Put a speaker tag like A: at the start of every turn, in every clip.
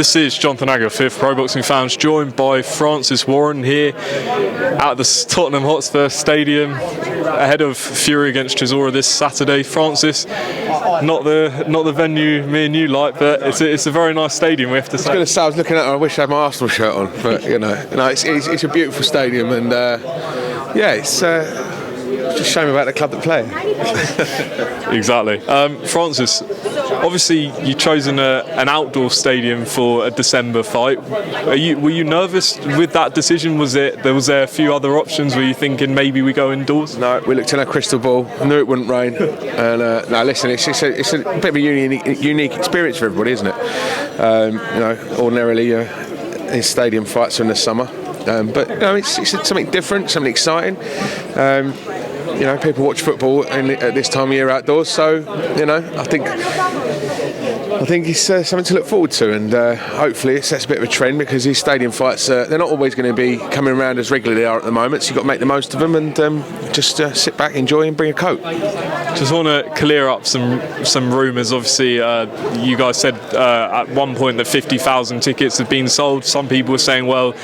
A: This is Jonathan Agger, fifth Pro Boxing Fans, joined by Francis Warren here at the Tottenham Hotspur Stadium ahead of Fury against Chisora this Saturday. Francis, not the venue me and you like, but it's a very nice stadium, we have to say.
B: I was going to say, I was looking at it, I wish I had my Arsenal shirt on, but it's a beautiful stadium, and it's just a shame about the club that play.
A: Exactly. Francis, obviously you've chosen an outdoor stadium for a December fight. Were you nervous with that decision? Was there a few other options? Were you thinking maybe we go indoors?
B: No, we looked in our crystal ball, knew it wouldn't rain, and no, listen, it's a bit of a unique experience for everybody, isn't it? Ordinarily these stadium fights are in the summer, but it's something different, something exciting. People watch football at this time of year outdoors, so I think it's something to look forward to, and hopefully it sets a bit of a trend, because these stadium fights, they're not always going to be coming around as regularly they are at the moment, so you've got to make the most of them and just sit back, enjoy and bring a coat.
A: Just want to clear up some rumours. Obviously, you guys said at one point that 50,000 tickets have been sold. Some people were saying, well,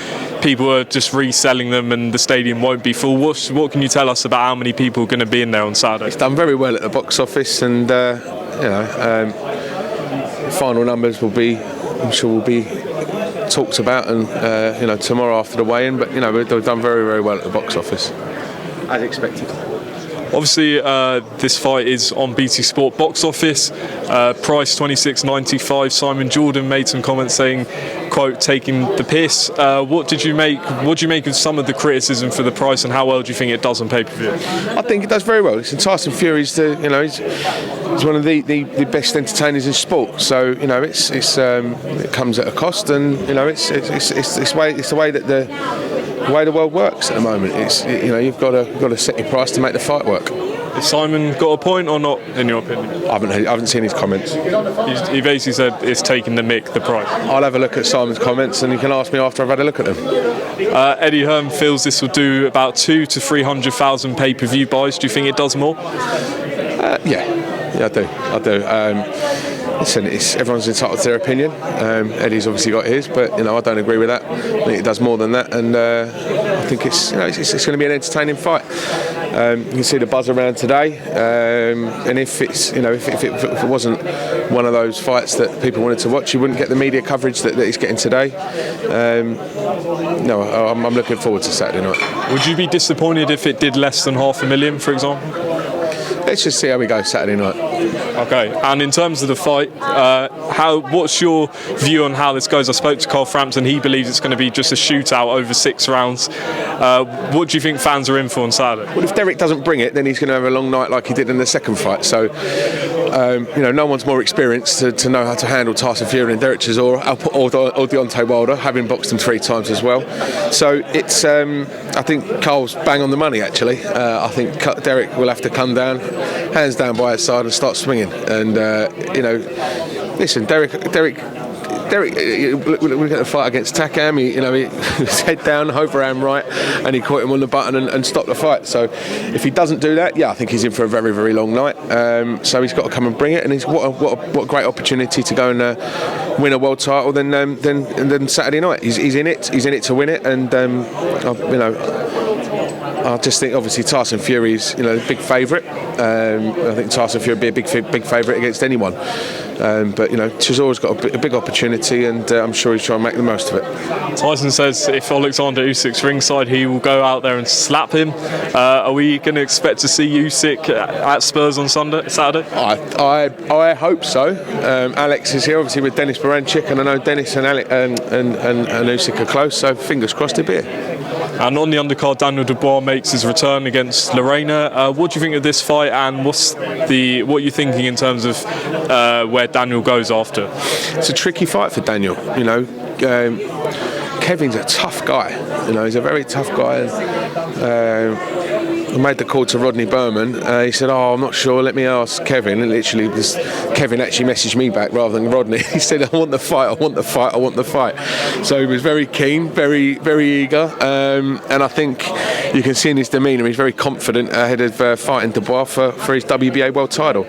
A: people are just reselling them and the stadium won't be full. What can you tell us about how many people are going to be in there on Saturday?
B: It's done very well at the box office, and final numbers will be talked about, and tomorrow after the weigh-in. But they've done very, very well at the box office, as expected.
A: Obviously, this fight is on BT Sport box office. Price $26.95. Simon Jordan made some comments saying, quote, taking the piss. What do you make of some of the criticism for the price, and how well do you think it does on pay-per-view?
B: I think it does very well. Listen, Tyson Fury is he's one of the best entertainers in sport. So it comes at a cost, and it's the way that the world works at the moment. You've got to set your price to make the fight work.
A: Has Simon got a point or not, in your opinion?
B: I haven't seen his comments.
A: He basically said it's taking the mick, the price.
B: I'll have a look at Simon's comments, and you can ask me after I've had a look at them.
A: Eddie Hearn feels this will do about 200,000 to 300,000 pay-per-view buys. Do you think it does more?
B: Yeah, I do. Listen, everyone's entitled to their opinion. Eddie's obviously got his, but I don't agree with that. I think it does more than that, and I think it's going to be an entertaining fight. You can see the buzz around today, and if it wasn't one of those fights that people wanted to watch, you wouldn't get the media coverage that he's getting today. I'm looking forward to Saturday night.
A: Would you be disappointed if it did less than 500,000, for example?
B: Let's just see how we go Saturday night.
A: Okay, and in terms of the fight, what's your view on how this goes? I spoke to Carl Frampton. He believes it's going to be just a shootout over 6 rounds. What do you think fans are in for on Saturday?
B: Well, if Derek doesn't bring it, then he's going to have a long night like he did in the second fight. So, no one's more experienced to know how to handle Tyson Fury and Derek Chisora or Deontay Wilder, having boxed him 3 times as well. So it's, I think Carl's bang on the money, actually. I think Derek will have to come down, hands down by his side, and start swinging. And listen, Derek, look at the fight against Takam. He was head down, overhand right, and he caught him on the button and stopped the fight. So if he doesn't do that, I think he's in for a very, very long night. So he's got to come and bring it, and what a great opportunity to go and win a world title. Then Saturday night, he's in it. He's in it to win it, and I just think obviously Tyson Fury's big favourite. I think Tyson Fury would be a big favourite against anyone. But Chisora's got a big opportunity, and I'm sure he's trying to make the most of it.
A: Tyson says if Alexander Usyk's ringside, he will go out there and slap him. Are we going to expect to see Usyk at Spurs on Saturday?
B: I hope so. Alex is here obviously with Dennis Baranchik, and I know Dennis and Usyk are close, so fingers crossed he'll be here.
A: And on the undercard, Daniel Dubois makes his return against Lorena. What do you think of this fight, and what are you thinking in terms of where Daniel goes after?
B: It's a tricky fight for Daniel. Kevin's a tough guy. He's a very tough guy. made the call to Rodney Berman. He said, "Oh, I'm not sure. Let me ask Kevin." And literally, Kevin actually messaged me back rather than Rodney. He said, "I want the fight. I want the fight. I want the fight." So he was very keen, very, very eager, and I think you can see in his demeanour he's very confident ahead of fighting Dubois for his WBA world title.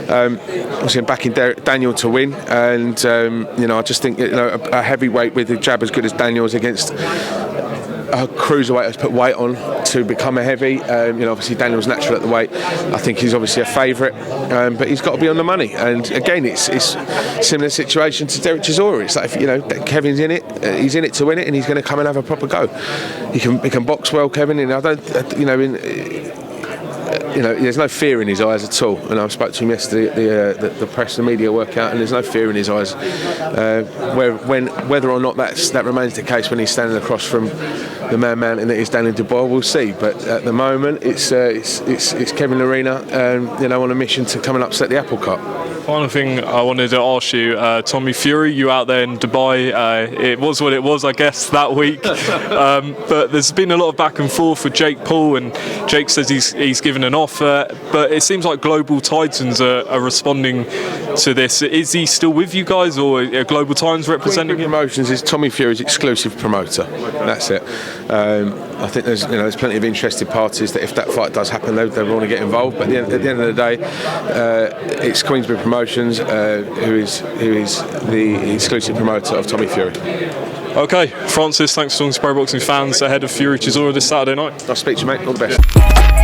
B: Obviously, I'm backing Daniel to win, and I just think a heavyweight with a jab as good as Daniel's against a cruiserweight has put weight on to become a heavy. Obviously Daniel's natural at the weight. I think he's obviously a favourite, but he's got to be on the money. And again, it's similar situation to Derek Chisora. It's like Kevin's in it, he's in it to win it, and he's going to come and have a proper go. He can box well, Kevin, and I don't. There's no fear in his eyes at all. And I spoke to him yesterday at the press and media workout, and there's no fear in his eyes. Whether or not that remains the case when he's standing across from the mountain that is Daniel Dubois, we'll see. But at the moment, it's Kevin Lerena, on a mission to come and upset the apple cart.
A: Final thing I wanted to ask you, Tommy Fury, you out there in Dubai, it was what it was, I guess, that week. But there's been a lot of back and forth with Jake Paul, and Jake says he's given an offer, but it seems like Global Titans are responding to this. Is he still with you guys, or are Global Titans representing him?
B: Promotions is Tommy Fury's exclusive promoter. That's it. I think there's plenty of interested parties that if that fight does happen, they want to get involved. But at the end of the day, it's Queensberry Promotions who is the exclusive promoter of Tommy Fury.
A: Okay, Francis, thanks for talking to pro boxing fans ahead of Fury-Chisora this Saturday night.
B: I'll speak to you, mate. All the best.